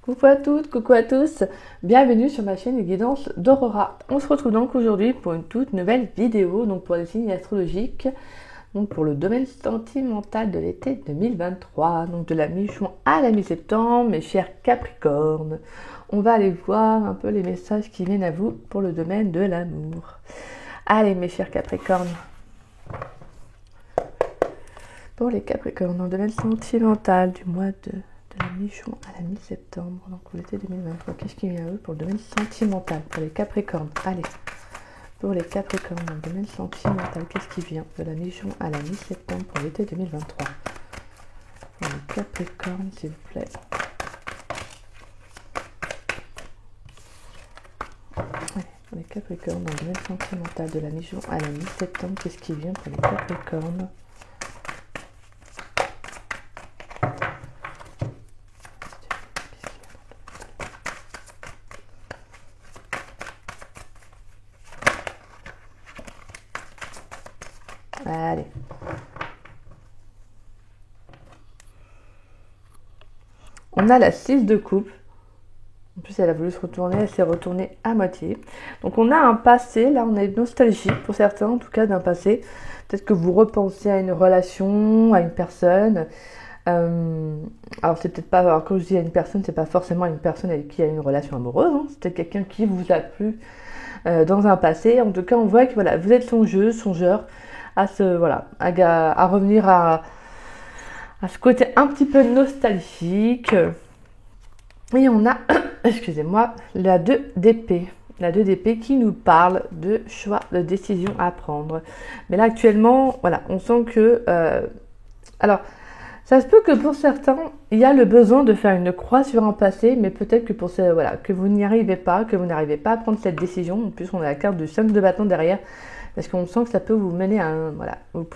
Coucou à toutes, coucou à tous, bienvenue sur ma chaîne de guidance d'Aurora. On se retrouve donc aujourd'hui pour une toute nouvelle vidéo, donc pour les signes astrologiques, donc pour le domaine sentimental de l'été 2023, donc de la mi-juin à la mi-septembre, mes chers Capricornes. On va aller voir un peu les messages qui viennent à vous pour le domaine de l'amour. Allez mes chers Capricornes. Pour les Capricornes, dans le domaine sentimental du mois de la mi-juin à la mi-septembre, donc pour l'été 2023, qu'est-ce qui vient à eux pour le domaine sentimental, pour les Capricornes? Allez, pour les Capricornes, dans le domaine sentimental, qu'est-ce qui vient de la mi-juin à la mi-septembre pour l'été 2023? Pour les Capricornes, s'il vous plaît. Allez, pour les Capricornes, dans le domaine sentimental de la mi-juin à la mi-septembre, qu'est-ce qui vient pour les Capricornes? Allez. On a la 6 de coupe. En plus, elle a voulu se retourner, elle s'est retournée à moitié. Donc, on a un passé. Là, on est nostalgique pour certains, en tout cas, d'un passé. Peut-être que vous repensez à une relation, à une personne. Alors, c'est peut-être pas... Alors, quand je dis à une personne, c'est pas forcément une personne avec qui il y a une relation amoureuse. Hein. C'est peut-être quelqu'un qui vous a plu dans un passé. En tout cas, on voit que voilà, vous êtes songeur. À revenir à ce côté un petit peu nostalgique. Et on a, excusez-moi, la 2 d'épée. La 2 d'épée qui nous parle de choix, de décision à prendre. Mais là, actuellement, voilà, on sent que... alors, ça se peut que pour certains, il y a le besoin de faire une croix sur un passé, mais peut-être que pour voilà, que vous n'y arrivez pas, que vous n'arrivez pas à prendre cette décision. En plus, on a la carte du 5 de bâton derrière. Parce qu'on sent que ça peut vous mener à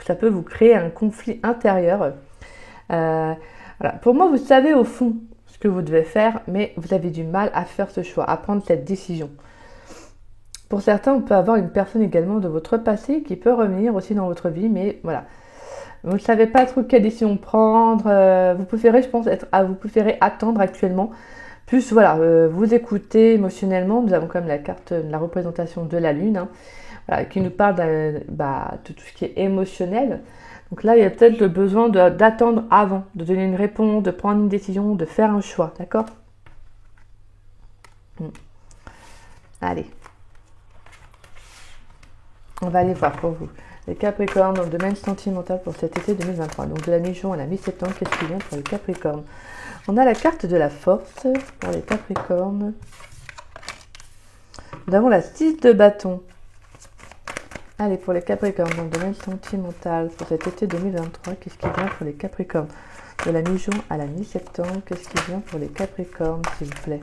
ça peut vous créer un conflit intérieur. Voilà. Pour moi, vous savez au fond ce que vous devez faire, mais vous avez du mal à faire ce choix, à prendre cette décision. Pour certains, on peut avoir une personne également de votre passé qui peut revenir aussi dans votre vie, mais voilà. Vous ne savez pas trop quelle décision prendre. Vous préférez, je pense, vous préférez attendre actuellement. Plus, voilà, vous écoutez émotionnellement. Nous avons quand même la carte de la représentation de la Lune. Hein. Voilà, qui nous parle de tout ce qui est émotionnel. Donc là, il y a peut-être le besoin d'attendre avant, de donner une réponse, de prendre une décision, de faire un choix, d'accord? Allez. On va aller voir pour vous. Les Capricornes dans le domaine sentimental pour cet été 2023. Donc de la mi-juin à la mi-septembre, qu'est-ce qui vient pour les Capricornes? On a la carte de la force pour les Capricornes. Nous avons la 6 de bâton. Allez, pour les Capricornes, dans le domaine sentimental, pour cet été 2023, qu'est-ce qui vient pour les Capricornes? De la mi-juin à la mi-septembre, qu'est-ce qui vient pour les Capricornes, s'il vous plaît?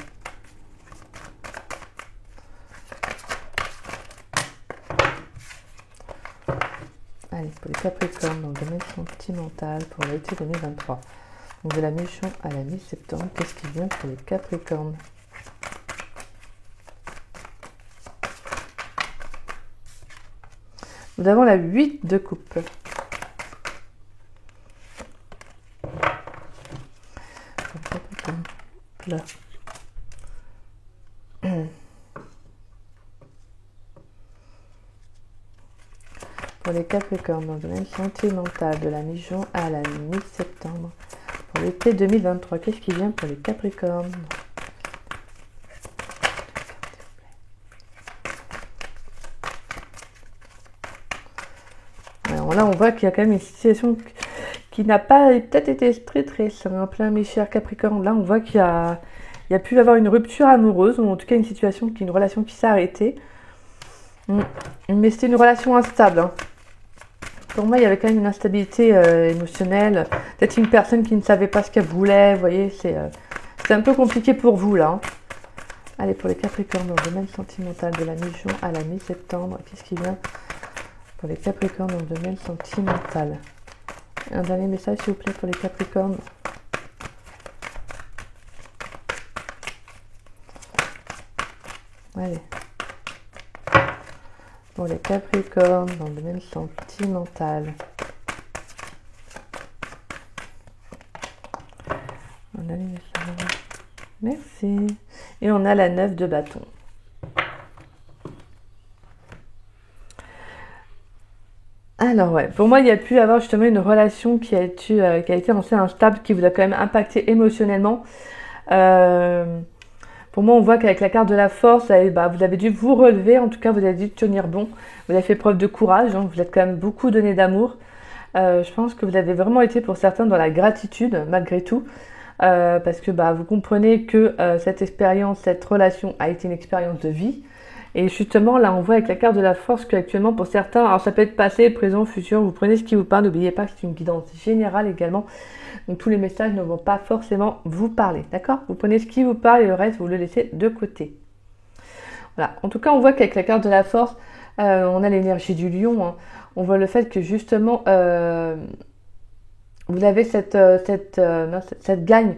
Allez, pour les Capricornes, dans le domaine sentimental, pour l'été 2023. Donc de la mi-juin à la mi-septembre, qu'est-ce qui vient pour les Capricornes? Nous avons la 8 de coupe. Là. Pour les Capricornes, dans le domaine sentimental, de la mi-juin à la mi-septembre, pour l'été 2023, qu'est-ce qui vient pour les Capricornes? Alors là, on voit qu'il y a quand même une situation qui n'a pas peut-être été très simple, hein, mes chers Capricornes. Là, on voit qu'il y a pu y avoir une rupture amoureuse, ou en tout cas une relation qui s'est arrêtée. Mais c'était une relation instable. Hein. Pour moi, il y avait quand même une instabilité émotionnelle. Peut-être une personne qui ne savait pas ce qu'elle voulait. Vous voyez, c'est un peu compliqué pour vous, là. Hein. Allez, pour les Capricornes, dans le domaine sentimental, de la mi-juin à la mi-septembre, qu'est-ce qui vient pour les Capricornes dans le domaine sentimental? Un dernier message, s'il vous plaît, pour les Capricornes. Allez. Pour les Capricornes dans le domaine sentimental. Un dernier message. Merci. Et on a la 9 de bâton. Alors ouais, pour moi, il y a pu avoir justement une relation qui a été assez instable, qui vous a quand même impacté émotionnellement. Pour moi, on voit qu'avec la carte de la force, vous avez dû vous relever, en tout cas, vous avez dû tenir bon. Vous avez fait preuve de courage, hein, vous êtes quand même beaucoup donné d'amour. Je pense que vous avez vraiment été pour certains dans la gratitude, malgré tout. Parce que vous comprenez que cette expérience, cette relation a été une expérience de vie. Et justement, là, on voit avec la carte de la force qu'actuellement, pour certains, alors ça peut être passé, présent, futur, vous prenez ce qui vous parle. N'oubliez pas que c'est une guidance générale également. Donc, tous les messages ne vont pas forcément vous parler, d'accord? Vous prenez ce qui vous parle et le reste, vous le laissez de côté. Voilà. En tout cas, on voit qu'avec la carte de la force, on a l'énergie du lion. Hein. On voit le fait que justement, vous avez cette gagne,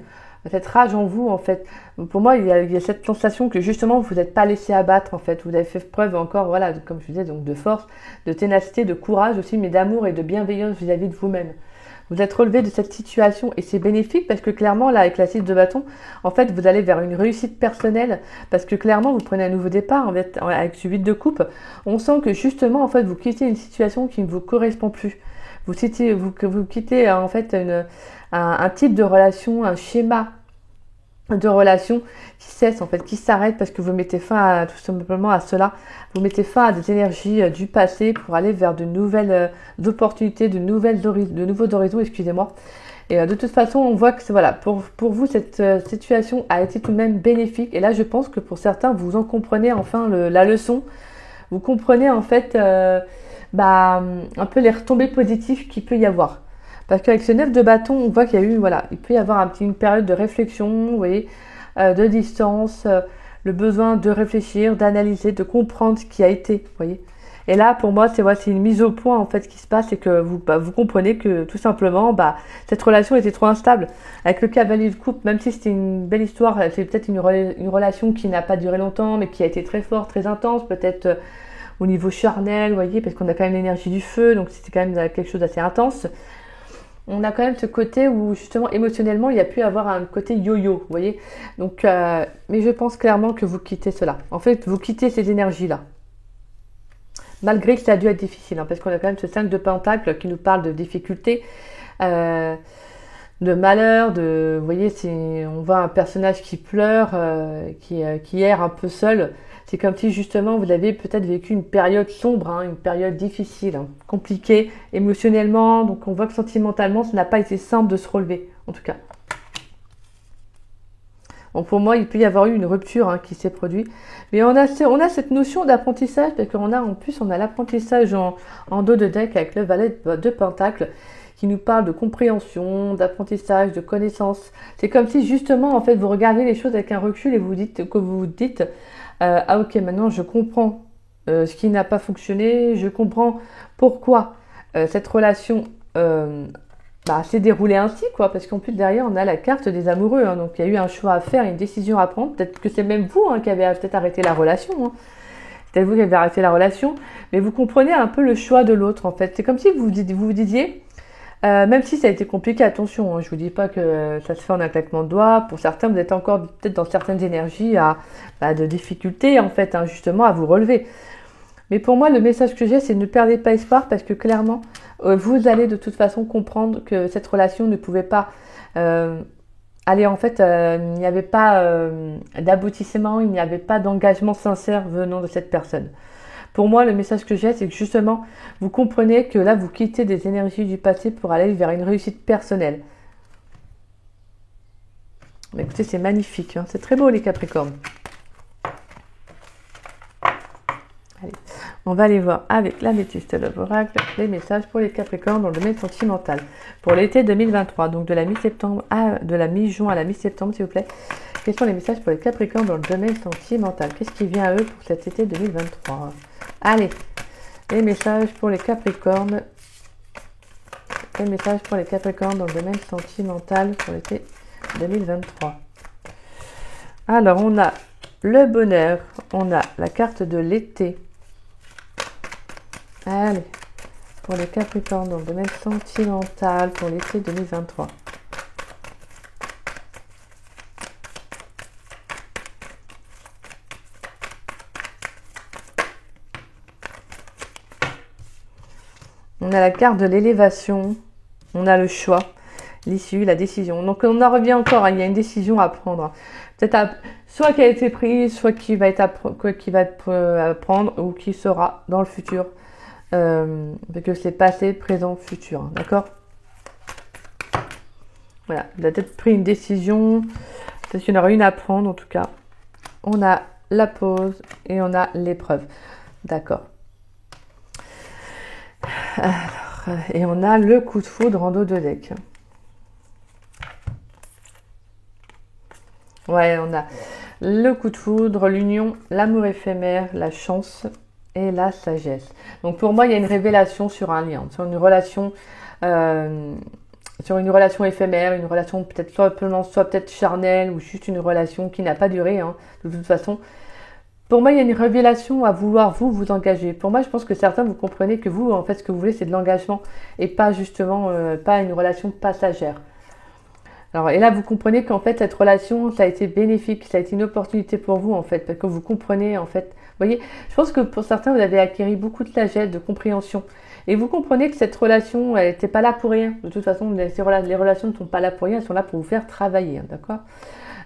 cette rage en vous, en fait. Pour moi, il y a cette sensation que justement, vous n'êtes pas laissé abattre, en fait. Vous avez fait preuve encore, voilà, comme je disais, donc de force, de ténacité, de courage aussi, mais d'amour et de bienveillance vis-à-vis de vous-même. Vous êtes relevé de cette situation et c'est bénéfique parce que clairement, là, avec la 6 de bâton, en fait, vous allez vers une réussite personnelle parce que clairement, vous prenez un nouveau départ en fait, avec ce 8 de coupe. On sent que justement, en fait, vous quittez une situation qui ne vous correspond plus. Vous quittez en fait un type de relation, un schéma de relation qui cesse en fait, qui s'arrête parce que vous mettez fin tout simplement à cela. Vous mettez fin à des énergies du passé pour aller vers de nouvelles opportunités, de nouveaux horizons, excusez-moi. Et de toute façon, on voit que voilà, pour vous, cette situation a été tout de même bénéfique. Et là, je pense que pour certains, vous en comprenez enfin la leçon. Vous comprenez en fait un peu les retombées positives qu'il peut y avoir. Parce qu'avec ce 9 de bâton, on voit qu'il y a eu, voilà, il peut y avoir une période de réflexion, vous voyez, de distance, le besoin de réfléchir, d'analyser, de comprendre ce qui a été, vous voyez. Et là, pour moi, c'est une mise au point, en fait, qui se passe et que vous comprenez que, tout simplement, cette relation était trop instable. Avec le cavalier de coupe, même si c'était une belle histoire, c'est peut-être une relation qui n'a pas duré longtemps, mais qui a été très forte, très intense, peut-être au niveau charnel, vous voyez, parce qu'on a quand même l'énergie du feu, donc c'était quand même quelque chose d'assez intense. On a quand même ce côté où justement émotionnellement il y a pu avoir un côté yo-yo, vous voyez. Donc, mais je pense clairement que vous quittez cela. En fait, vous quittez ces énergies-là. Malgré que ça a dû être difficile, hein, parce qu'on a quand même ce 5 de pentacle qui nous parle de difficultés, de malheur, vous voyez, on voit un personnage qui pleure, qui erre un peu seul. C'est comme si justement vous avez peut-être vécu une période sombre, hein, une période difficile, hein, compliquée émotionnellement. Donc on voit que sentimentalement, ça n'a pas été simple de se relever, en tout cas. Donc pour moi, il peut y avoir eu une rupture hein, qui s'est produite. Mais on a cette notion d'apprentissage, parce qu'en plus, on a l'apprentissage en dos de deck avec le valet de pentacle, qui nous parle de compréhension, d'apprentissage, de connaissance. C'est comme si justement, en fait, vous regardez les choses avec un recul et vous vous dites ah ok, maintenant je comprends ce qui n'a pas fonctionné, je comprends pourquoi cette relation s'est déroulée ainsi, quoi, parce qu'en plus derrière on a la carte des amoureux, hein, donc il y a eu un choix à faire, une décision à prendre, peut-être que c'est même vous hein, qui avez peut-être arrêté la relation, hein. C'est peut-être vous qui avez arrêté la relation, mais vous comprenez un peu le choix de l'autre en fait, c'est comme si vous vous disiez, même si ça a été compliqué, attention, hein, je vous dis pas que ça se fait en un claquement de doigts. Pour certains, vous êtes encore peut-être dans certaines énergies de difficulté, en fait, hein, justement, à vous relever. Mais pour moi, le message que j'ai, c'est ne perdez pas espoir parce que clairement, vous allez de toute façon comprendre que cette relation ne pouvait pas aller, en fait, il n'y avait pas d'aboutissement, il n'y avait pas d'engagement sincère venant de cette personne. Pour moi, le message que j'ai, c'est que justement, vous comprenez que là, vous quittez des énergies du passé pour aller vers une réussite personnelle. Mais écoutez, c'est magnifique, hein, c'est très beau les Capricornes. Allez, on va aller voir avec l'améthyste Love Oracle les messages pour les Capricornes dans le domaine sentimental pour l'été 2023, donc de la mi-septembre de la mi-juin à la mi-septembre, s'il vous plaît. Quels sont les messages pour les Capricornes dans le domaine sentimental? Qu'est-ce qui vient à eux pour cet été 2023? Allez, les messages pour les Capricornes. Les messages pour les Capricornes dans le domaine sentimental pour l'été 2023. Alors, on a le bonheur, on a la carte de l'été. Allez, pour les Capricornes dans le domaine sentimental pour l'été 2023. On a la carte de l'élévation. On a le choix, l'issue, la décision. Donc on en revient encore, hein, il y a une décision à prendre. Peut-être soit qui a été prise, soit qui va être à prendre ou qui sera dans le futur. Parce que c'est passé, présent, futur. Hein, d'accord? Voilà, vous avez peut-être pris une décision. Peut-être qu'il y en aura une à prendre en tout cas. On a la pause et on a l'épreuve. D'accord. Alors, et on a le coup de foudre en dos de deck. Ouais, on a le coup de foudre, l'union, l'amour éphémère, la chance et la sagesse. Donc pour moi, il y a une révélation sur un lien, sur une relation éphémère, une relation peut-être soit peut-être charnelle ou juste une relation qui n'a pas duré, hein, de toute façon. Pour moi, il y a une révélation à vouloir vous engager. Pour moi, je pense que certains, vous comprenez que vous, en fait, ce que vous voulez, c'est de l'engagement et pas justement, pas une relation passagère. Alors, et là, vous comprenez qu'en fait, cette relation, ça a été bénéfique, ça a été une opportunité pour vous, en fait, parce que vous comprenez, en fait, vous voyez, je pense que pour certains, vous avez acquis beaucoup de sagesse, de compréhension. Et vous comprenez que cette relation, elle n'était pas là pour rien. De toute façon, les relations ne sont pas là pour rien, elles sont là pour vous faire travailler, hein, d'accord?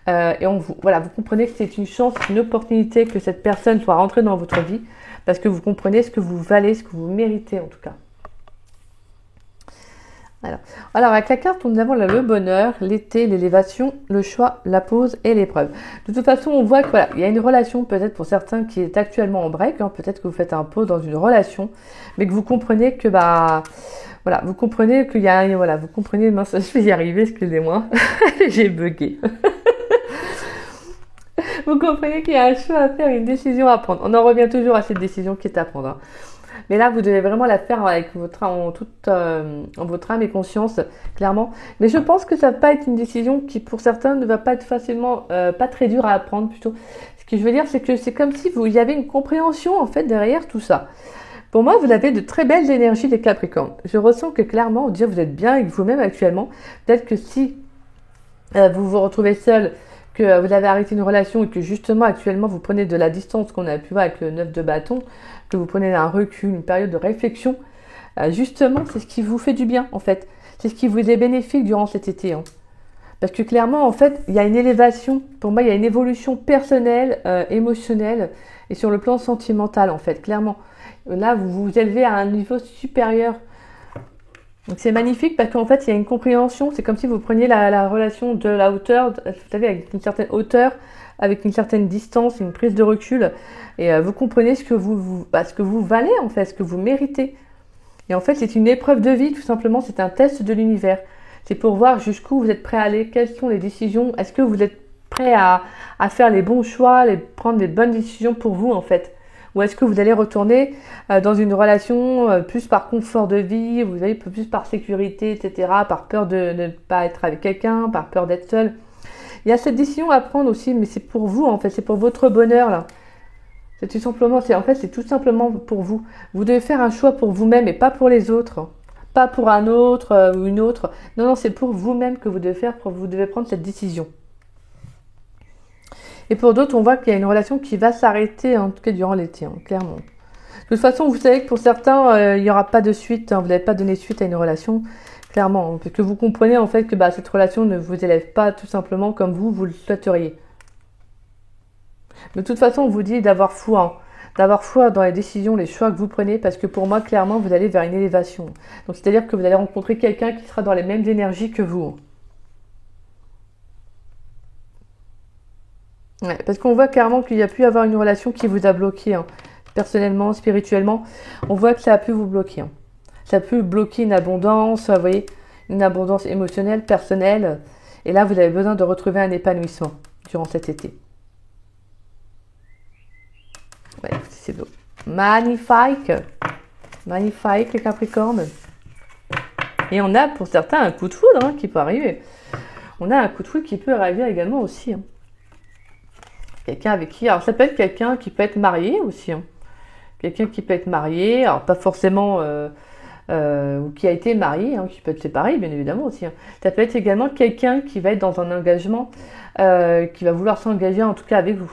Et voilà, vous comprenez que c'est une chance, une opportunité que cette personne soit rentrée dans votre vie, parce que vous comprenez ce que vous valez, ce que vous méritez, en tout cas. Alors, avec la carte, nous avons le bonheur, l'été, l'élévation, le choix, la pause et l'épreuve. De toute façon, on voit que voilà, il y a une relation peut-être pour certains qui est actuellement en break. Hein, peut-être que vous faites un pause dans une relation, mais que vous comprenez que voilà, vous comprenez qu'il y a voilà, vous comprenez, mince, je vais y arriver, excusez-moi, j'ai bugué. Vous comprenez qu'il y a un choix à faire, une décision à prendre. On en revient toujours à cette décision qui est à prendre. Hein. Mais là, vous devez vraiment la faire avec votre âme et conscience, clairement. Mais je pense que ça va pas être une décision qui, pour certains, ne va pas être facilement, pas très dure à apprendre plutôt. Ce que je veux dire, c'est que c'est comme si il y avait une compréhension, en fait, derrière tout ça. Pour moi, vous avez de très belles énergies, les Capricornes. Je ressens que, clairement, dire vous êtes bien avec vous-même actuellement. Peut-être que si vous vous retrouvez seul, que vous avez arrêté une relation et que justement actuellement vous prenez de la distance qu'on a pu voir avec le 9 de bâton, que vous prenez un recul, une période de réflexion, justement c'est ce qui vous fait du bien en fait. C'est ce qui vous est bénéfique durant cet été. Hein. Parce que clairement en fait il y a une élévation, pour moi il y a une évolution personnelle, émotionnelle et sur le plan sentimental en fait, clairement. Là vous vous élevez à un niveau supérieur. Donc c'est magnifique parce qu'en fait il y a une compréhension, c'est comme si vous preniez la relation de la hauteur, vous savez avec une certaine hauteur, avec une certaine distance, une prise de recul, et vous comprenez ce que vous valez en fait, ce que vous méritez. Et en fait c'est une épreuve de vie tout simplement, c'est un test de l'univers. C'est pour voir jusqu'où vous êtes prêt à aller, quelles sont les décisions, est-ce que vous êtes prêt à faire les bons choix, prendre les bonnes décisions pour vous en fait. Ou est-ce que vous allez retourner dans une relation plus par confort de vie, vous allez plus par sécurité, etc., par peur de ne pas être avec quelqu'un, par peur d'être seul. Il y a cette décision à prendre aussi, mais c'est pour vous en fait, c'est pour votre bonheur là. C'est tout simplement pour vous. Vous devez faire un choix pour vous-même et pas pour les autres, pas pour un autre ou une autre. Non, c'est pour vous-même que vous devez prendre cette décision. Et pour d'autres, on voit qu'il y a une relation qui va s'arrêter, en tout cas durant l'été, hein, clairement. De toute façon, vous savez que pour certains, il n'y aura pas de suite, hein, vous n'allez pas donner suite à une relation, clairement. Hein, parce que vous comprenez en fait que cette relation ne vous élève pas tout simplement comme vous le souhaiteriez. De toute façon, on vous dit d'avoir foi, hein, d'avoir foi dans les décisions, les choix que vous prenez, parce que pour moi, clairement, vous allez vers une élévation. Donc, c'est-à-dire que vous allez rencontrer quelqu'un qui sera dans les mêmes énergies que vous. Hein. Ouais, parce qu'on voit clairement qu'il y a pu y avoir une relation qui vous a bloqué, hein, personnellement, spirituellement. On voit que ça a pu vous bloquer. Hein. Ça a pu bloquer une abondance, vous voyez, une abondance émotionnelle, personnelle. Et là, vous avez besoin de retrouver un épanouissement durant cet été. Ouais, c'est beau. Magnifique. Magnifique, les Capricornes. Et on a pour certains un coup de foudre hein, qui peut arriver. On a un coup de foudre qui peut arriver également aussi. Hein. Quelqu'un avec qui... Alors, ça peut être quelqu'un qui peut être marié aussi. Hein. Quelqu'un qui peut être marié, alors pas forcément... ou qui a été marié, hein, qui peut être séparé, bien évidemment aussi. Hein. Ça peut être également quelqu'un qui va être dans un engagement, qui va vouloir s'engager en tout cas avec vous.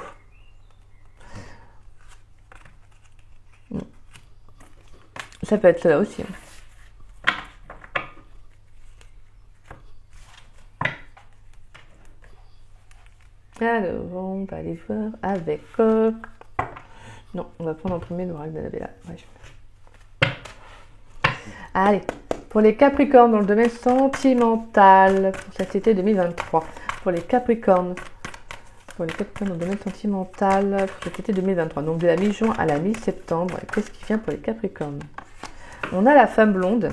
Ça peut être cela aussi. Hein. Alors, on va aller voir avec... Non, on va prendre en premier l'oracle d'Annabella. Ouais. Allez, pour les Capricornes dans le domaine sentimental, pour cet été 2023. Pour les Capricornes. Pour les Capricornes dans le domaine sentimental, pour cet été 2023. Donc de la mi-juin à la mi-septembre. Qu'est-ce qui vient pour les Capricornes? On a la femme blonde.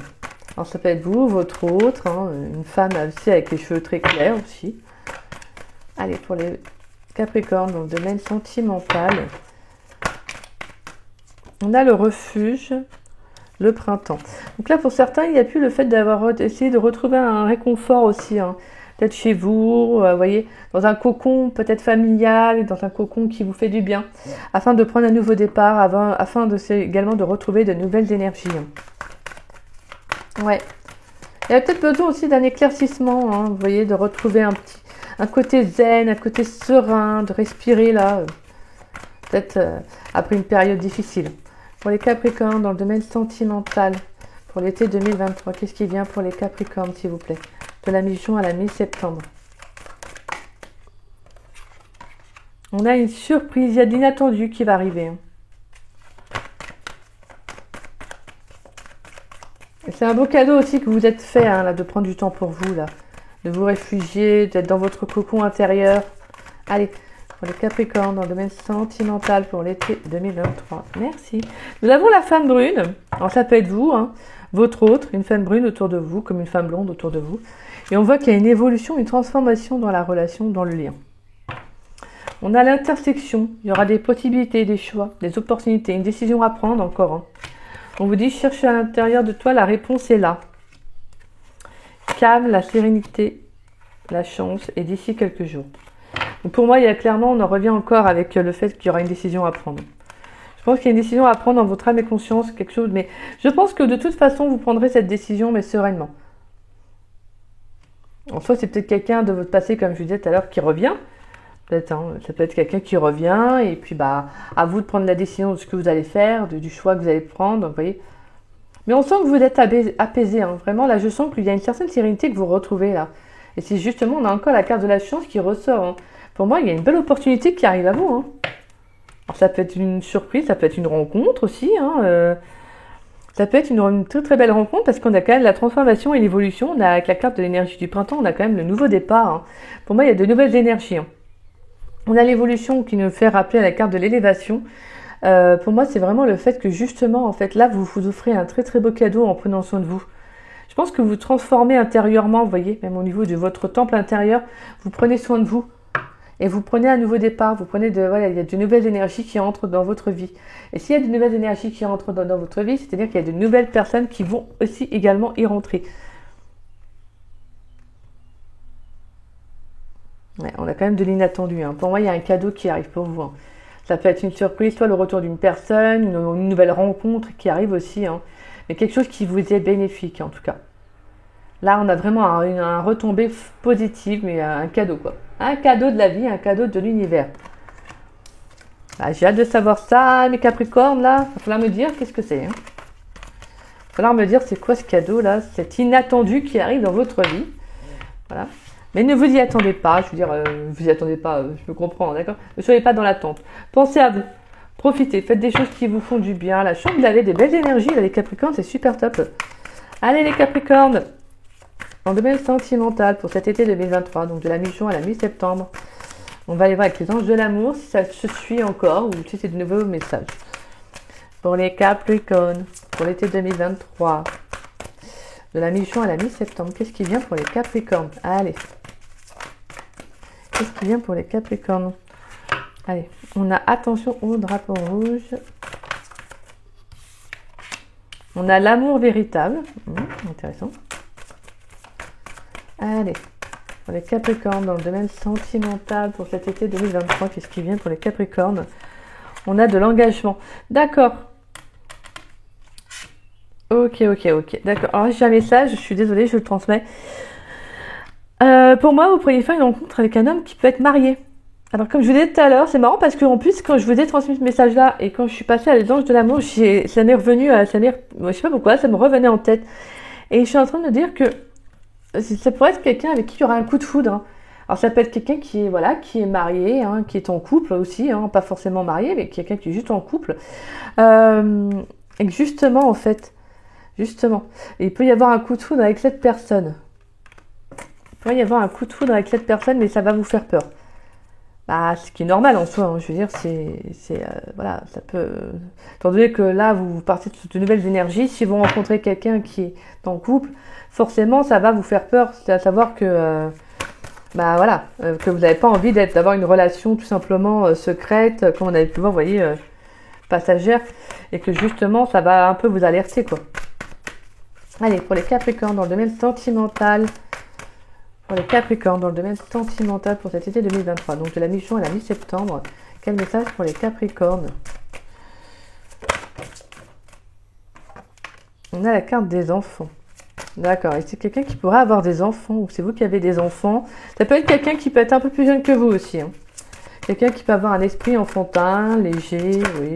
Alors ça peut être vous, votre autre, hein, une femme aussi avec les cheveux très clairs aussi. Allez, pour les Capricornes dans le domaine sentimental, on a le refuge, le printemps. Donc là, pour certains, il n'y a plus le fait d'avoir essayé de retrouver un réconfort aussi, hein. Peut-être chez vous, vous voyez, dans un cocon peut-être familial, dans un cocon qui vous fait du bien, afin de prendre un nouveau départ, afin également de retrouver de nouvelles énergies. Ouais. Il y a peut-être besoin aussi d'un éclaircissement, hein, vous voyez, de retrouver un côté zen, un côté serein, de respirer là, peut-être après une période difficile. Pour les Capricornes, dans le domaine sentimental, pour l'été 2023, qu'est-ce qui vient pour les Capricornes, s'il vous plaît? De la mi-juin à la mi-septembre. On a une surprise, il y a de l'inattendu qui va arriver. Hein. C'est un beau cadeau aussi que vous vous êtes fait, hein, là, de prendre du temps pour vous, là. De vous réfugier, d'être dans votre cocon intérieur. Allez, pour les Capricornes, dans le domaine sentimental pour l'été 2023. Merci. Nous avons la femme brune. Alors ça peut être vous, hein, votre autre, une femme brune autour de vous, comme une femme blonde autour de vous. Et on voit qu'il y a une évolution, une transformation dans la relation, dans le lien. On a l'intersection. Il y aura des possibilités, des choix, des opportunités, une décision à prendre encore. Hein. On vous dit, cherche à l'intérieur de toi, la réponse est là. Calme, la sérénité, la chance, et d'ici quelques jours. Donc pour moi, il y a clairement, on en revient encore avec le fait qu'il y aura une décision à prendre. Je pense qu'il y a une décision à prendre dans votre âme et conscience, quelque chose, mais je pense que de toute façon, vous prendrez cette décision, mais sereinement. En soi, c'est peut-être quelqu'un de votre passé, comme je vous disais tout à l'heure, qui revient. Peut-être, hein, ça peut être quelqu'un qui revient, et puis bah, à vous de prendre la décision de ce que vous allez faire, du choix que vous allez prendre, vous voyez. Mais on sent que vous êtes apaisé, hein. Vraiment, là, je sens qu'il y a une certaine sérénité que vous retrouvez, là. Et c'est justement, on a encore la carte de la chance qui ressort, hein. Pour moi, il y a une belle opportunité qui arrive à vous, hein. Alors, ça peut être une surprise, ça peut être une rencontre aussi, hein. Ça peut être une très très belle rencontre parce qu'on a quand même la transformation et l'évolution. On a avec la carte de l'énergie du printemps, on a quand même le nouveau départ, hein. Pour moi, il y a de nouvelles énergies, hein. On a l'évolution qui nous fait rappeler à la carte de l'élévation. Pour moi, c'est vraiment le fait que justement, en fait, là, vous vous offrez un très très beau cadeau en prenant soin de vous. Je pense que vous transformez intérieurement, vous voyez, même au niveau de votre temple intérieur, vous prenez soin de vous. Et vous prenez un nouveau départ, vous prenez voilà, il y a de nouvelles énergies qui entrent dans votre vie. Et s'il y a de nouvelles énergies qui entrent dans votre vie, c'est-à-dire qu'il y a de nouvelles personnes qui vont aussi également y rentrer. Ouais, on a quand même de l'inattendu, hein. Pour moi, il y a un cadeau qui arrive pour vous, hein. Ça peut être une surprise, soit le retour d'une personne, une nouvelle rencontre qui arrive aussi, hein. Mais quelque chose qui vous est bénéfique, en tout cas. Là, on a vraiment un retombé positif, mais un cadeau, quoi. Un cadeau de la vie, un cadeau de l'univers. Bah, j'ai hâte de savoir ça, mes Capricornes, là. Il va falloir me dire qu'est-ce que c'est, hein. Il va falloir me dire c'est quoi ce cadeau, là, cet inattendu qui arrive dans votre vie. Voilà. Mais ne vous y attendez pas, je veux dire, vous y attendez pas, je me comprends, d'accord? Ne soyez pas dans l'attente. Pensez à vous. Profitez, faites des choses qui vous font du bien. La chance, vous avez des belles énergies, là, les Capricornes, c'est super top. Allez, les Capricornes, en domaine sentimental pour cet été 2023, donc de la mi-juin à la mi-septembre. On va aller voir avec les anges de l'amour si ça se suit encore ou si c'est de nouveaux messages. Pour les Capricornes, pour l'été 2023, de la mi-juin à la mi-septembre, qu'est-ce qui vient pour les Capricornes? Allez. Qu'est-ce qui vient pour les Capricornes? Allez, on a attention au drapeau rouge. On a l'amour véritable. Intéressant. Allez, pour les Capricornes, dans le domaine sentimental pour cet été 2023, qu'est-ce qui vient pour les Capricornes? On a de l'engagement. D'accord. Ok. D'accord. Alors, j'ai un message, je suis désolée, je le transmets. Pour moi, vous pourriez faire une rencontre avec un homme qui peut être marié. Alors, comme je vous disais tout à l'heure, c'est marrant parce qu'en plus, quand je vous ai transmis ce message-là et quand je suis passée à les anges de l'amour, ça m'est revenu, je sais pas pourquoi, ça me revenait en tête. Et je suis en train de me dire que ça pourrait être quelqu'un avec qui il y aura un coup de foudre, hein. Alors ça peut être quelqu'un qui est, voilà, qui est marié, hein, qui est en couple aussi, hein, pas forcément marié, mais quelqu'un qui est juste en couple. Et que justement, en fait, justement, il peut y avoir un coup de foudre avec cette personne. Il peut y avoir un coup de foudre avec cette personne, mais ça va vous faire peur. Bah, ce qui est normal en soi, hein, je veux dire, voilà, ça peut... Étant donné que là, vous partez de nouvelles énergies, si vous rencontrez quelqu'un qui est en couple, forcément, ça va vous faire peur. C'est à savoir que, bah voilà, que vous n'avez pas envie d'avoir une relation tout simplement secrète, comme on avait pu voir, vous voyez, passagère, et que justement, ça va un peu vous alerter, quoi. Allez, pour les Capricornes, dans le domaine sentimental... Pour les Capricornes, dans le domaine sentimental pour cet été 2023, donc de la mi-juin à la mi-septembre, quel message pour les Capricornes? On a la carte des enfants. D'accord, et c'est quelqu'un qui pourrait avoir des enfants, ou c'est vous qui avez des enfants. Ça peut être quelqu'un qui peut être un peu plus jeune que vous aussi. Hein. Quelqu'un qui peut avoir un esprit enfantin, léger, oui.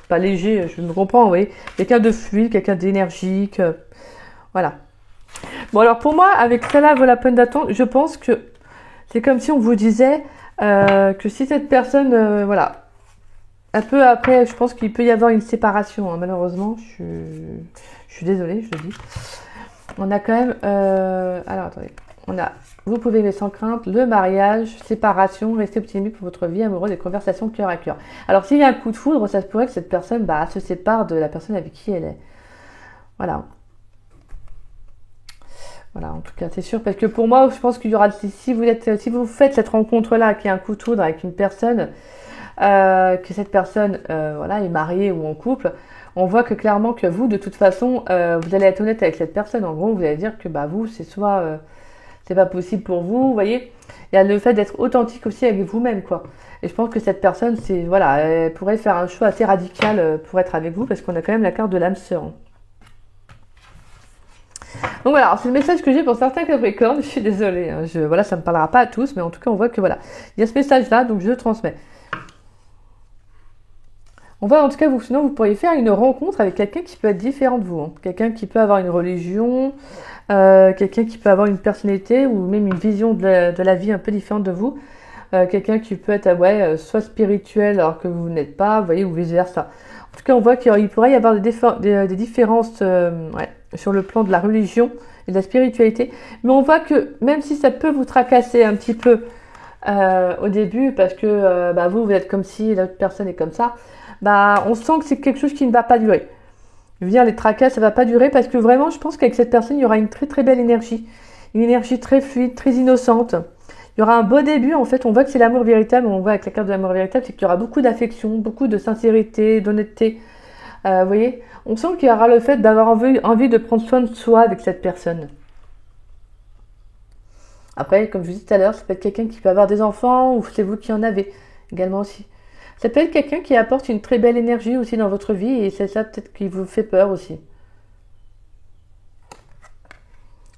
Pas léger, je me comprends, oui. Quelqu'un de fluide, quelqu'un d'énergique. Voilà. Bon, alors pour moi, avec cela vaut la peine d'attendre, je pense que c'est comme si on vous disait que si cette personne, voilà, un peu après, je pense qu'il peut y avoir une séparation, hein, malheureusement, je suis désolée, je le dis. On a quand même, alors attendez, on a, vous pouvez aimer sans crainte, le mariage, séparation, rester optimiste pour votre vie amoureuse et conversations cœur à cœur. Alors s'il y a un coup de foudre, ça se pourrait que cette personne se sépare de la personne avec qui elle est. Voilà. Voilà, en tout cas, c'est sûr, parce que pour moi, je pense qu'il y aura, si vous faites cette rencontre-là, qui est un coup de foudre avec une personne, que cette personne, voilà, est mariée ou en couple, on voit que clairement que vous, de toute façon, vous allez être honnête avec cette personne. En gros, vous allez dire que bah vous, c'est soit c'est pas possible pour vous, voyez. Il y a le fait d'être authentique aussi avec vous-même, quoi. Et je pense que cette personne, c'est voilà, elle pourrait faire un choix assez radical pour être avec vous, parce qu'on a quand même la carte de l'âme sœur. Hein. Donc voilà, c'est le message que j'ai pour certains Capricornes. Je suis désolée, hein, voilà, ça ne me parlera pas à tous, mais en tout cas, on voit que voilà, il y a ce message-là, donc je le transmets. On voit en tout cas, sinon vous pourriez faire une rencontre avec quelqu'un qui peut être différent de vous. Hein. Quelqu'un qui peut avoir une religion, quelqu'un qui peut avoir une personnalité ou même une vision de la vie un peu différente de vous. Quelqu'un qui peut être soit spirituel alors que vous n'êtes pas, vous voyez, ou vice-versa. En tout cas, on voit qu'il pourrait y avoir des différences sur le plan de la religion et de la spiritualité. Mais on voit que même si ça peut vous tracasser un petit peu au début, parce que vous êtes comme si l'autre personne est comme ça, on sent que c'est quelque chose qui ne va pas durer. Je veux dire, les tracas, ça ne va pas durer parce que vraiment, je pense qu'avec cette personne, il y aura une très très belle énergie. Une énergie très fluide, très innocente. Il y aura un beau début, en fait, on voit que c'est l'amour véritable, on voit avec la carte de l'amour véritable, c'est qu'il y aura beaucoup d'affection, beaucoup de sincérité, d'honnêteté. Vous voyez, on sent qu'il y aura le fait d'avoir envie de prendre soin de soi avec cette personne. Après, comme je vous disais tout à l'heure, ça peut être quelqu'un qui peut avoir des enfants, ou c'est vous qui en avez, également aussi. Ça peut être quelqu'un qui apporte une très belle énergie aussi dans votre vie, et c'est ça peut-être qui vous fait peur aussi.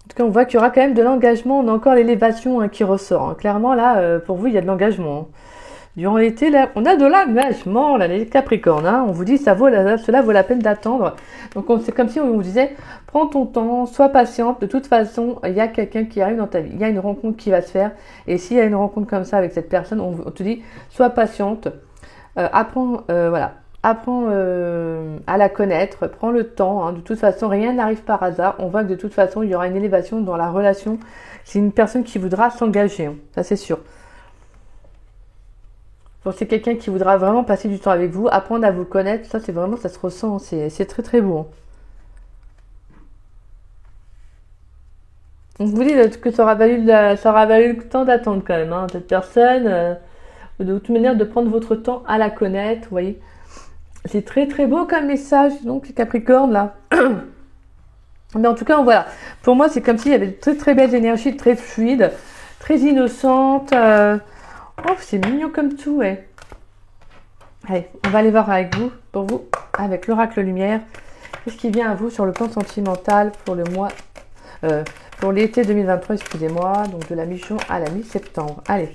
En tout cas, on voit qu'il y aura quand même de l'engagement. On a encore l'élévation qui ressort. Hein. Clairement, là, pour vous, il y a de l'engagement. Hein. Durant l'été, là, on a de l'engagement, là, les Capricornes. Hein. On vous dit, cela vaut la peine d'attendre. Donc, c'est comme si on vous disait, prends ton temps, sois patiente. De toute façon, il y a quelqu'un qui arrive dans ta vie. Il y a une rencontre qui va se faire. Et s'il y a une rencontre comme ça avec cette personne, on te dit, sois patiente. Apprends à la connaître, prends le temps. Hein. De toute façon, rien n'arrive par hasard. On voit que de toute façon, il y aura une élévation dans la relation. C'est une personne qui voudra s'engager. Hein. Ça, c'est sûr. Donc, c'est quelqu'un qui voudra vraiment passer du temps avec vous, apprendre à vous connaître. Ça, c'est vraiment, ça se ressent. Hein. C'est très, très beau. Hein. On vous dit que ça aura valu le temps d'attendre quand même. Hein. Cette personne, de toute manière, de prendre votre temps à la connaître. Vous voyez. C'est très très beau comme message, donc les Capricornes là. Mais en tout cas, voilà. Pour moi, c'est comme s'il y avait de très très belles énergies, très fluides, très innocentes. Oh, c'est mignon comme tout, ouais. Allez, on va aller voir avec vous, pour vous, avec l'oracle lumière. Qu'est-ce qui vient à vous sur le plan sentimental pour le mois, pour l'été 2023, excusez-moi, donc de la mi-juin à la mi-septembre. Allez,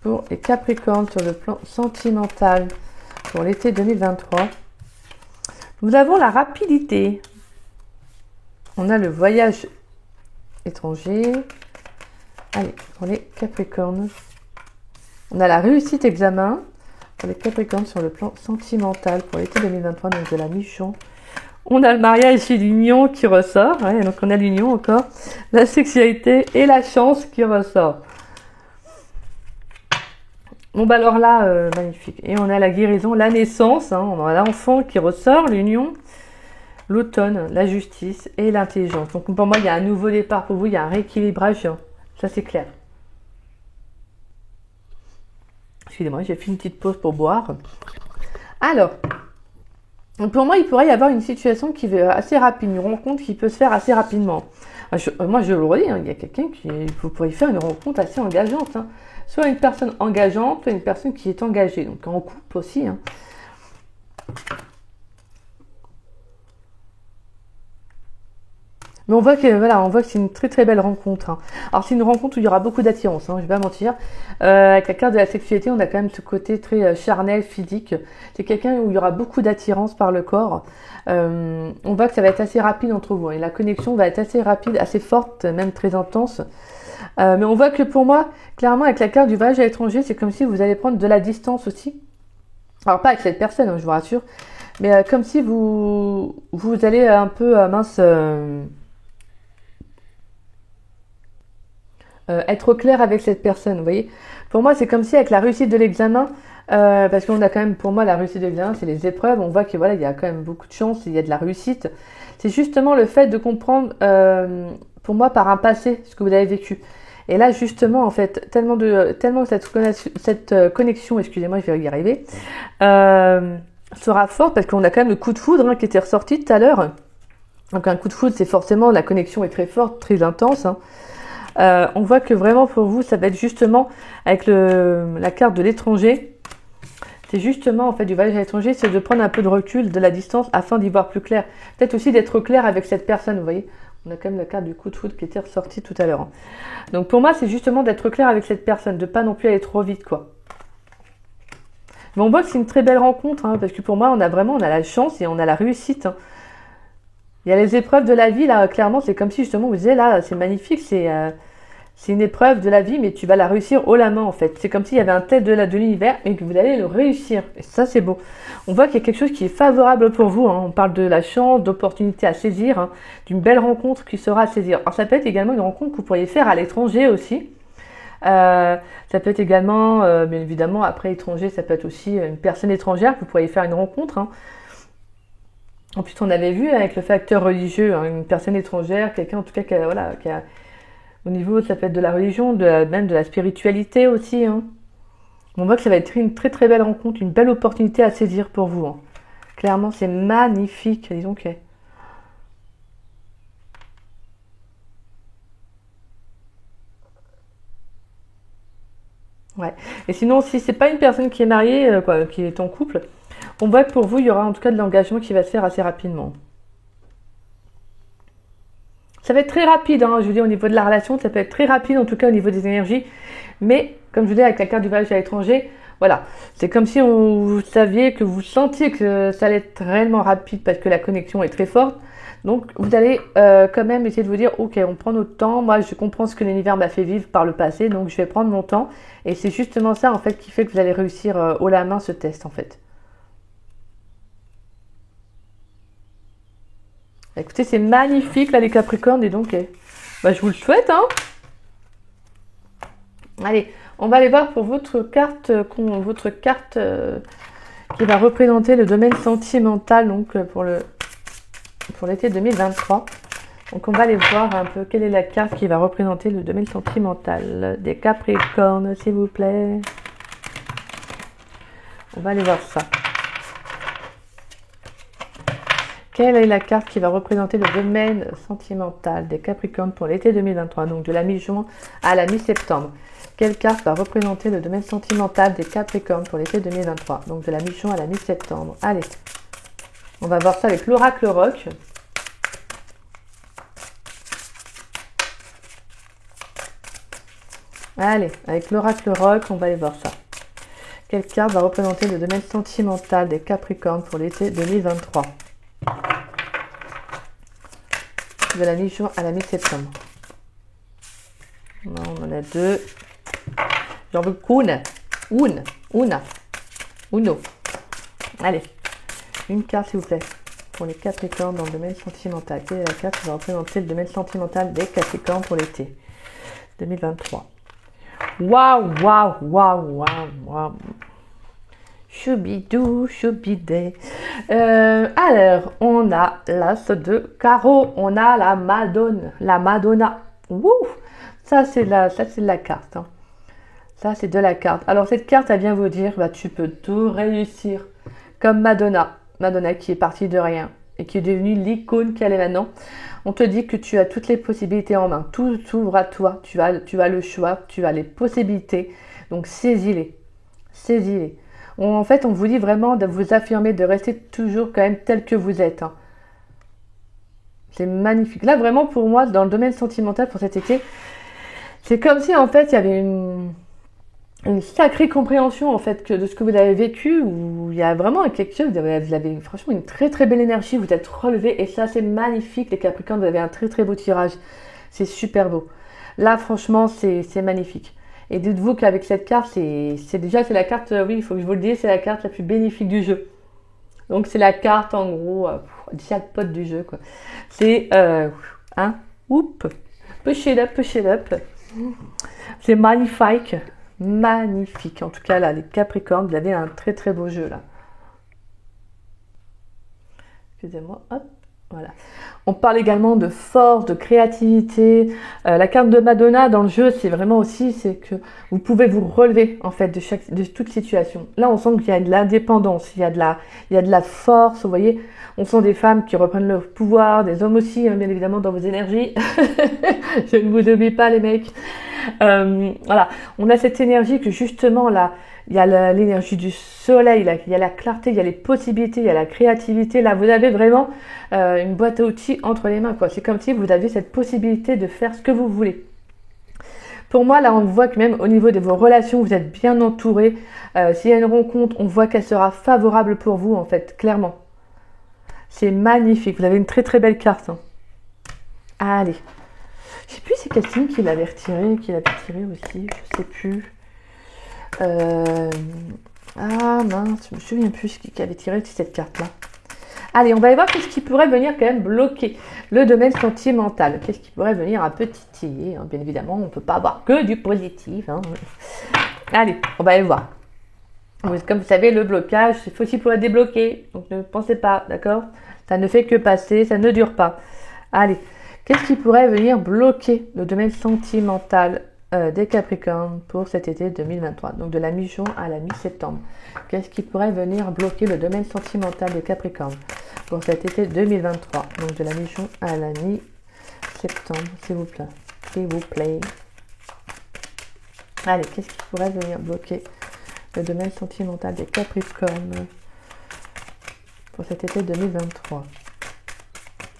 pour les Capricornes sur le plan sentimental. Pour l'été 2023, nous avons la rapidité. On a le voyage étranger. Allez, pour les Capricornes. On a la réussite examen pour les Capricornes sur le plan sentimental pour l'été 2023, donc de la mi-juin. On a le mariage et l'union qui ressort. Ouais, donc on a l'union encore. La sexualité et la chance qui ressort. Bon bah alors là, magnifique. Et on a la guérison, la naissance. Hein, on a l'enfant qui ressort, l'union, l'automne, la justice et l'intelligence. Donc pour moi, il y a un nouveau départ pour vous. Il y a un rééquilibrage. Hein. Ça c'est clair. Excusez-moi, j'ai fait une petite pause pour boire. Alors, pour moi, il pourrait y avoir une situation qui est assez rapide, une rencontre qui peut se faire assez rapidement. Moi, je le redis, hein, il y a quelqu'un qui vous pourriez faire une rencontre assez engageante. Hein. Soit une personne engageante, soit une personne qui est engagée. Donc en couple aussi. Hein. Mais on voit que voilà, on voit que c'est une très très belle rencontre. Hein. Alors c'est une rencontre où il y aura beaucoup d'attirance, hein, je vais pas mentir. Avec la carte de la sexualité, on a quand même ce côté très charnel, physique. C'est quelqu'un où il y aura beaucoup d'attirance par le corps. On voit que ça va être assez rapide entre vous. Et la connexion va être assez rapide, assez forte, même très intense. Mais on voit que pour moi, clairement, avec la carte du voyage à l'étranger, c'est comme si vous allez prendre de la distance aussi. Alors pas avec cette personne, hein, je vous rassure. Mais comme si vous allez un peu, être au clair avec cette personne, vous voyez. Pour moi, c'est comme si avec la réussite de l'examen, parce qu'on a quand même, pour moi, la réussite de l'examen, c'est les épreuves. On voit que voilà, il y a quand même beaucoup de chance, il y a de la réussite. C'est justement le fait de comprendre, pour moi, par un passé, ce que vous avez vécu. Et là, justement, en fait, tellement cette connexion, excusez-moi, je vais y arriver, sera forte parce qu'on a quand même le coup de foudre hein, qui était ressorti tout à l'heure. Donc un coup de foudre, c'est forcément, la connexion est très forte, très intense. Hein. On voit que vraiment pour vous, ça va être justement avec la carte de l'étranger. C'est justement en fait du voyage à l'étranger, c'est de prendre un peu de recul, de la distance afin d'y voir plus clair. Peut-être aussi d'être clair avec cette personne, vous voyez. On a quand même la carte du coup de foudre qui était ressortie tout à l'heure. Hein. Donc pour moi, c'est justement d'être clair avec cette personne, de pas non plus aller trop vite, quoi. Mais on voit que c'est une très belle rencontre, hein, parce que pour moi, on a la chance et on a la réussite. Hein. Il y a les épreuves de la vie, là, clairement, c'est comme si justement vous disiez, là, c'est magnifique, c'est une épreuve de la vie, mais tu vas la réussir haut la main, en fait. C'est comme s'il y avait un test de l'univers et que vous allez le réussir. Et ça, c'est beau. On voit qu'il y a quelque chose qui est favorable pour vous. Hein. On parle de la chance, d'opportunités à saisir, hein, d'une belle rencontre qui sera à saisir. Alors, ça peut être également une rencontre que vous pourriez faire à l'étranger aussi. Ça peut être également, bien évidemment, après étranger, ça peut être aussi une personne étrangère que vous pourriez faire une rencontre. Hein. En plus, on avait vu avec le facteur religieux, hein, une personne étrangère, quelqu'un en tout cas qui a au niveau, ça peut être de la religion, même de la spiritualité aussi. Hein. On voit que ça va être une très très belle rencontre, une belle opportunité à saisir pour vous. Hein. Clairement, c'est magnifique, disons que... Ouais. Et sinon, si c'est pas une personne qui est mariée, qui est en couple, on voit que pour vous, il y aura en tout cas de l'engagement qui va se faire assez rapidement. Ça va être très rapide, hein, je vous dis, au niveau de la relation, ça peut être très rapide, en tout cas au niveau des énergies. Mais, comme je vous dis, avec la carte du voyage à l'étranger, voilà. C'est comme si vous saviez, que vous sentiez que ça allait être réellement rapide parce que la connexion est très forte. Donc, vous allez quand même essayer de vous dire, ok, on prend notre temps. Moi, je comprends ce que l'univers m'a fait vivre par le passé, donc je vais prendre mon temps. Et c'est justement ça, en fait, qui fait que vous allez réussir haut la main ce test, en fait. Écoutez, c'est magnifique, là, les Capricornes, et donc, je vous le souhaite, hein. Allez, on va aller voir pour votre carte qui va représenter le domaine sentimental, donc pour l'été 2023. Donc, on va aller voir un peu quelle est la carte qui va représenter le domaine sentimental des Capricornes, s'il vous plaît. On va aller voir ça. Quelle est la carte qui va représenter le domaine sentimental des Capricornes pour l'été 2023, donc de la mi-juin à la mi-septembre? Quelle carte va représenter le domaine sentimental des Capricornes pour l'été 2023, donc de la mi-juin à la mi-septembre? Allez, on va voir ça avec l'oracle rock. Allez, avec l'oracle rock, on va aller voir ça. Quelle carte va représenter le domaine sentimental des Capricornes pour l'été 2023? De la mi-juin à la mi-septembre. Non, on en a deux. J'en veux qu'une. Una. Uno. Allez, une carte s'il vous plaît. Pour les Capricornes dans le domaine sentimental. Quelle est la carte qui va représenter le domaine sentimental des Capricornes pour l'été 2023? Waouh. Choubidou, choubidé. Alors, on a l'as de carreau. On a la Madonna. Wouh! Ça, c'est de la carte. Hein. Ça, c'est de la carte. Alors, cette carte, elle vient vous dire, bah, tu peux tout réussir. Comme Madonna. Madonna qui est partie de rien et qui est devenue l'icône qu'elle est maintenant. On te dit que tu as toutes les possibilités en main. Tout s'ouvre à toi. Tu as le choix. Tu as les possibilités. Donc, saisis-les. Saisis-les. En fait, on vous dit vraiment de vous affirmer, de rester toujours quand même tel que vous êtes. Hein. C'est magnifique. Là, vraiment, pour moi, dans le domaine sentimental pour cet été, c'est comme si, en fait, il y avait une sacrée compréhension, en fait, de ce que vous avez vécu, où il y a vraiment quelque chose, vous avez franchement une très, très belle énergie, vous êtes relevé, et ça, c'est magnifique, les Capricornes, vous avez un très, très beau tirage. C'est super beau. Là, franchement, c'est magnifique. Et dites-vous qu'avec cette carte, c'est la carte, oui, il faut que je vous le dise, c'est la carte la plus bénéfique du jeu. Donc, c'est la carte, en gros, jackpot du jeu, quoi. C'est, push it up. C'est magnifique. Magnifique. En tout cas, là, les Capricornes, vous avez un très, très beau jeu, là. Excusez-moi, hop. Voilà. On parle également de force, de créativité. La carte de Madonna dans le jeu, c'est vraiment aussi, c'est que vous pouvez vous relever en fait de toute situation. Là, on sent qu'il y a de l'indépendance, il y a de la force. Vous voyez, on sent des femmes qui reprennent leur pouvoir, des hommes aussi, hein, bien évidemment dans vos énergies. Je ne vous oublie pas, les mecs. Voilà, on a cette énergie que justement là. Il y a l'énergie du soleil, là, il y a la clarté, il y a les possibilités, il y a la créativité. Là, vous avez vraiment une boîte à outils entre les mains, quoi. C'est comme si vous aviez cette possibilité de faire ce que vous voulez. Pour moi, là, on voit que même au niveau de vos relations, vous êtes bien entouré. S'il y a une rencontre, on voit qu'elle sera favorable pour vous, en fait, clairement. C'est magnifique. Vous avez une très, très belle carte. Hein. Allez. Je sais plus c'est quel signe qui l'avait retiré aussi. Je sais plus. Mince, je me souviens plus qui avait tiré cette carte là. Allez, on va aller voir qu'est-ce qui pourrait venir quand même bloquer le domaine sentimental. Qu'est-ce qui pourrait venir un peu titiller, hein. Bien évidemment, on ne peut pas avoir que du positif. Hein. Allez, on va aller voir. Comme vous savez, le blocage, c'est aussi pour être débloqué. Donc ne pensez pas, d'accord? Ça ne fait que passer, ça ne dure pas. Allez, qu'est-ce qui pourrait venir bloquer le domaine sentimental des Capricornes pour cet été 2023, donc de la mi-juin à la mi-septembre. Qu'est-ce qui pourrait venir bloquer le domaine sentimental des Capricornes pour cet été 2023, donc de la mi-juin à la mi-septembre, s'il vous plaît. Allez, qu'est-ce qui pourrait venir bloquer le domaine sentimental des Capricornes pour cet été 2023,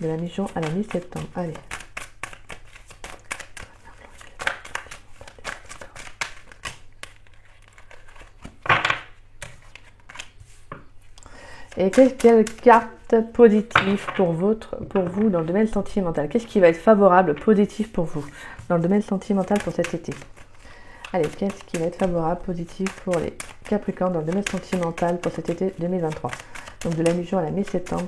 de la mi-juin à la mi-septembre. Allez. Et quelle carte positive pour vous dans le domaine sentimental? Qu'est-ce qui va être favorable, positif pour vous dans le domaine sentimental pour cet été? Allez, qu'est-ce qui va être favorable, positif pour les Capricornes dans le domaine sentimental pour cet été 2023? Donc de la mi-juin à la mi-septembre,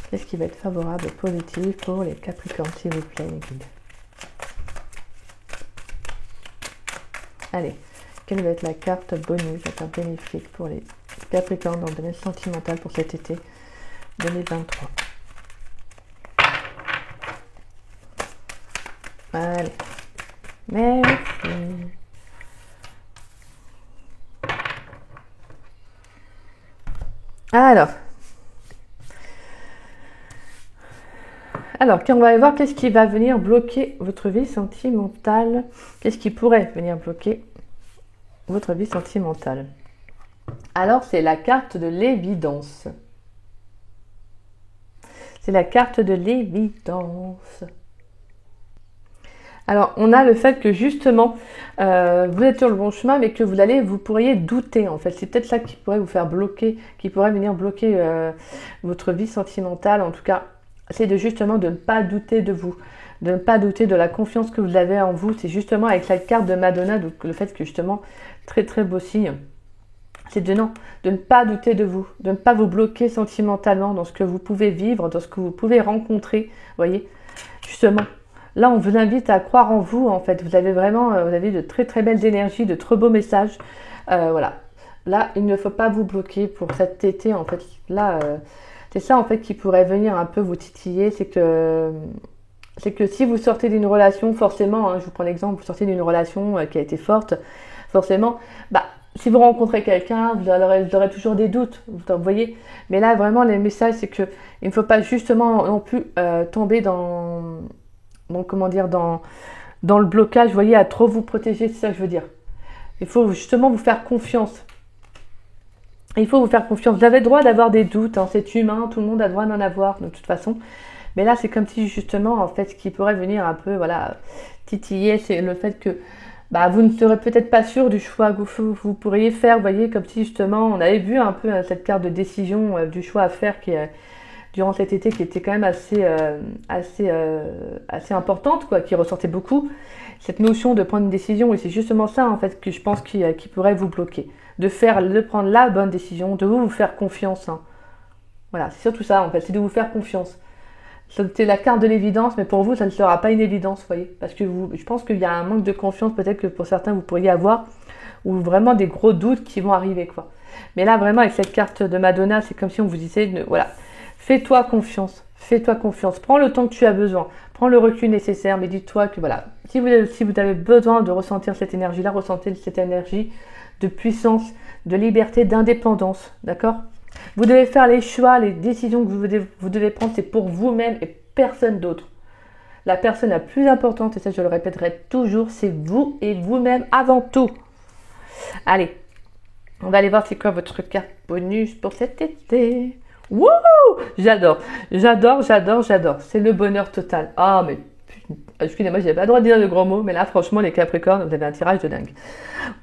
qu'est-ce qui va être favorable, positif pour les Capricornes, s'il vous plaît, les guides? Allez, quelle va être la carte bonus, la carte bénéfique pour les Capricorne dans le domaine sentimental pour cet été 2023. Allez. Merci. Alors, on va aller voir qu'est-ce qui va venir bloquer votre vie sentimentale. Qu'est-ce qui pourrait venir bloquer votre vie sentimentale? Alors, c'est la carte de l'évidence. C'est la carte de l'évidence. Alors, on a le fait que justement, vous êtes sur le bon chemin, mais que vous pourriez douter, en fait. C'est peut-être ça qui pourrait vous faire bloquer, qui pourrait venir bloquer votre vie sentimentale. En tout cas, c'est justement de ne pas douter de vous. de ne pas douter de la confiance que vous avez en vous. C'est justement avec la carte de Madonna, donc le fait que justement, très très beau signe, c'est de ne pas douter de vous, de ne pas vous bloquer sentimentalement dans ce que vous pouvez vivre, dans ce que vous pouvez rencontrer, vous voyez, justement. Là, on vous invite à croire en vous, en fait. Vous avez vraiment, vous avez de très très belles énergies, de très beaux messages. Voilà. Là, il ne faut pas vous bloquer pour cet été, en fait. Là, c'est ça, en fait, qui pourrait venir un peu vous titiller. C'est que si vous sortez d'une relation, forcément, hein, je vous prends l'exemple, vous sortez d'une relation qui a été forte, forcément, bah, si vous rencontrez quelqu'un, vous aurez toujours des doutes, vous voyez. Mais là, vraiment, les messages, c'est que il ne faut pas justement non plus tomber dans le blocage, vous voyez, à trop vous protéger, c'est ça que je veux dire. Il faut justement vous faire confiance. Il faut vous faire confiance. Vous avez le droit d'avoir des doutes, hein, c'est humain, tout le monde a le droit d'en avoir de toute façon. Mais là, c'est comme si justement, en fait, ce qui pourrait venir un peu, voilà, titiller, c'est le fait que bah, vous ne serez peut-être pas sûr du choix que vous pourriez faire. Vous voyez, comme si justement, on avait vu un peu cette carte de décision du choix à faire qui est durant cet été, qui était quand même assez importante, quoi, qui ressortait beaucoup. Cette notion de prendre une décision, et c'est justement ça, en fait, que je pense qui pourrait vous bloquer. De prendre la bonne décision, de vous faire confiance. Hein. Voilà, c'est surtout ça, en fait, c'est de vous faire confiance. C'est la carte de l'évidence, mais pour vous, ça ne sera pas une évidence, vous voyez. Parce que je pense qu'il y a un manque de confiance, peut-être que pour certains, vous pourriez avoir, ou vraiment des gros doutes qui vont arriver, quoi. Mais là, vraiment, avec cette carte de Madonna, c'est comme si on vous disait, voilà, fais-toi confiance, prends le temps que tu as besoin, prends le recul nécessaire, mais dis-toi que voilà, si vous avez besoin de ressentir cette énergie-là, ressentez cette énergie de puissance, de liberté, d'indépendance, d'accord? Vous devez faire les choix, les décisions que vous devez prendre, c'est pour vous-même et personne d'autre. La personne la plus importante, et ça je le répéterai toujours, c'est vous et vous-même avant tout. Allez, on va aller voir c'est quoi votre carte bonus pour cet été. Wouh! J'adore. C'est le bonheur total. Ah, mais excusez-moi, j'avais pas le droit de dire de gros mots, mais là, franchement, les Capricornes, vous avez un tirage de dingue.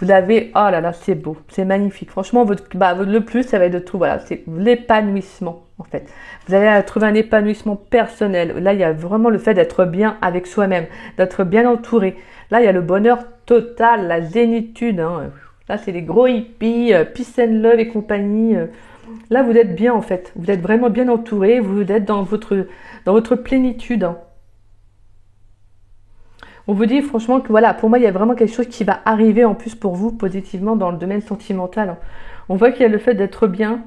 Vous avez, oh là là, c'est beau, c'est magnifique. Franchement, le plus, ça va être de tout, voilà, c'est l'épanouissement, en fait. Vous allez trouver un épanouissement personnel. Là, il y a vraiment le fait d'être bien avec soi-même, d'être bien entouré. Là, il y a le bonheur total, la zénitude. Hein. Là, c'est les gros hippies, peace and love et compagnie. Là, vous êtes bien, en fait. Vous êtes vraiment bien entouré. Vous êtes dans votre plénitude. Hein. On vous dit franchement que voilà, pour moi, il y a vraiment quelque chose qui va arriver en plus pour vous positivement dans le domaine sentimental. Hein. On voit qu'il y a le fait d'être bien.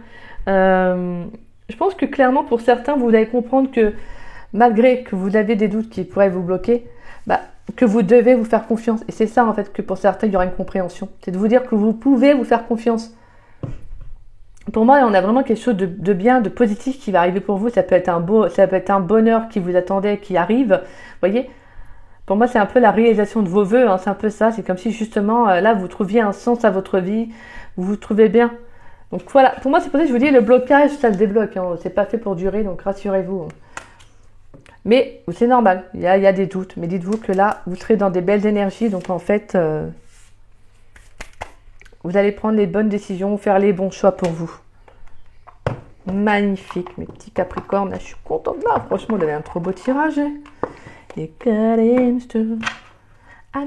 Je pense que clairement, pour certains, vous allez comprendre que malgré que vous avez des doutes qui pourraient vous bloquer, bah, que vous devez vous faire confiance. Et c'est ça, en fait, que pour certains, il y aura une compréhension. C'est de vous dire que vous pouvez vous faire confiance. Pour moi, on a vraiment quelque chose de bien, de positif qui va arriver pour vous. Ça peut être un bonheur qui vous attendait, qui arrive. Vous voyez ? Pour moi, c'est un peu la réalisation de vos vœux, hein, c'est un peu ça. C'est comme si justement, là, vous trouviez un sens à votre vie, vous vous trouvez bien. Donc voilà, pour moi, c'est pour ça que je vous dis, le blocage, ça se débloque. Hein, c'est pas fait pour durer, donc rassurez-vous. Mais c'est normal, il y a des doutes. Mais dites-vous que là, vous serez dans des belles énergies. Donc en fait, vous allez prendre les bonnes décisions, faire les bons choix pour vous. Magnifique, mes petits Capricornes. Là, je suis contente là. Franchement, vous avez un trop beau tirage. Hein. I'm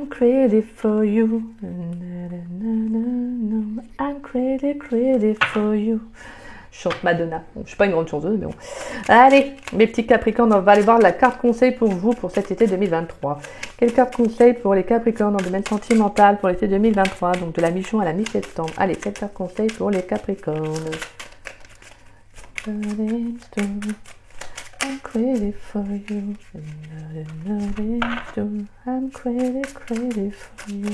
crazy for you. I'm crazy for you. Je chante Madonna. Bon, je suis pas une grande chanteuse, mais bon. Allez, mes petits Capricornes, on va aller voir la carte conseil pour vous pour cet été 2023. Quelle carte conseil pour les Capricornes en domaine sentimental pour l'été 2023, donc de la mi-juin à la mi-septembre. Allez, quelle carte conseil pour les Capricornes? I'm crazy for you. I'm crazy for you.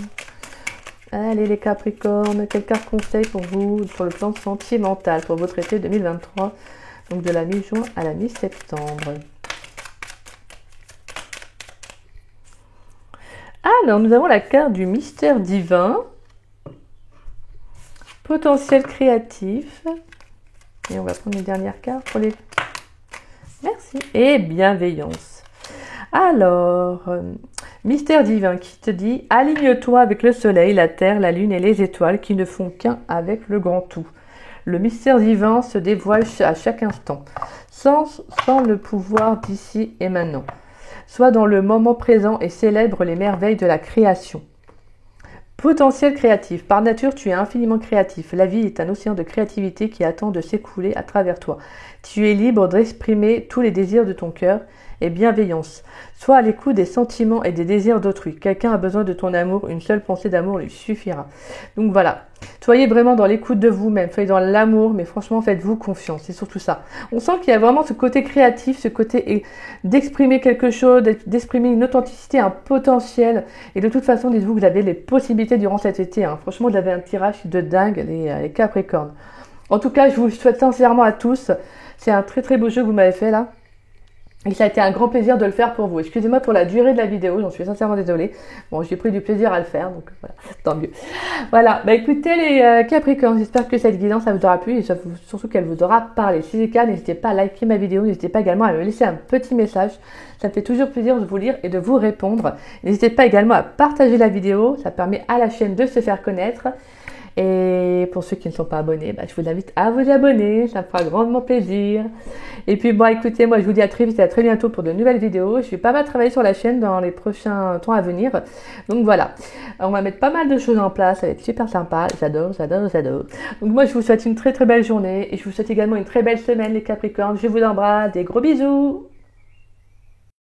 Allez les Capricornes, quelle carte conseil pour vous sur le plan sentimental pour votre été 2023, donc de la mi-juin à la mi-septembre. Alors, nous avons la carte du mystère divin, potentiel créatif, et on va prendre une dernière carte pour les... Merci. Et bienveillance. Alors, mystère divin qui te dit « Aligne-toi avec le soleil, la terre, la lune et les étoiles qui ne font qu'un avec le grand tout. Le mystère divin se dévoile à chaque instant, sans le pouvoir d'ici et maintenant. Sois dans le moment présent et célèbre les merveilles de la création. Potentiel créatif. Par nature, tu es infiniment créatif. La vie est un océan de créativité qui attend de s'écouler à travers toi. Tu es libre d'exprimer tous les désirs de ton cœur et bienveillance. Sois à l'écoute des sentiments et des désirs d'autrui. Quelqu'un a besoin de ton amour, une seule pensée d'amour lui suffira. Donc voilà, soyez vraiment dans l'écoute de vous-même, soyez dans l'amour, mais franchement faites-vous confiance, c'est surtout ça. On sent qu'il y a vraiment ce côté créatif, ce côté d'exprimer quelque chose, d'exprimer une authenticité, un potentiel. Et de toute façon, dites-vous que vous avez les possibilités durant cet été. Hein. Franchement, vous avez un tirage de dingue, les Capricornes. En tout cas, je vous le souhaite sincèrement à tous. C'est un très très beau jeu que vous m'avez fait là. Et ça a été un grand plaisir de le faire pour vous. Excusez-moi pour la durée de la vidéo, j'en suis sincèrement désolée. Bon, j'ai pris du plaisir à le faire, donc voilà, tant mieux. Voilà, bah écoutez les Capricornes, j'espère que cette guidance ça vous aura plu et surtout qu'elle vous aura parlé. Si c'est le cas, n'hésitez pas à liker ma vidéo, n'hésitez pas également à me laisser un petit message. Ça me fait toujours plaisir de vous lire et de vous répondre. N'hésitez pas également à partager la vidéo, ça permet à la chaîne de se faire connaître. Et pour ceux qui ne sont pas abonnés, bah, je vous invite à vous abonner, ça me fera grandement plaisir. Et puis bon, écoutez, moi je vous dis à très vite et à très bientôt pour de nouvelles vidéos. Je vais pas mal travailler sur la chaîne dans les prochains temps à venir. Donc voilà, on va mettre pas mal de choses en place, ça va être super sympa. J'adore, j'adore, j'adore. Donc moi je vous souhaite une très très belle journée et je vous souhaite également une très belle semaine les Capricornes. Je vous embrasse, des gros bisous.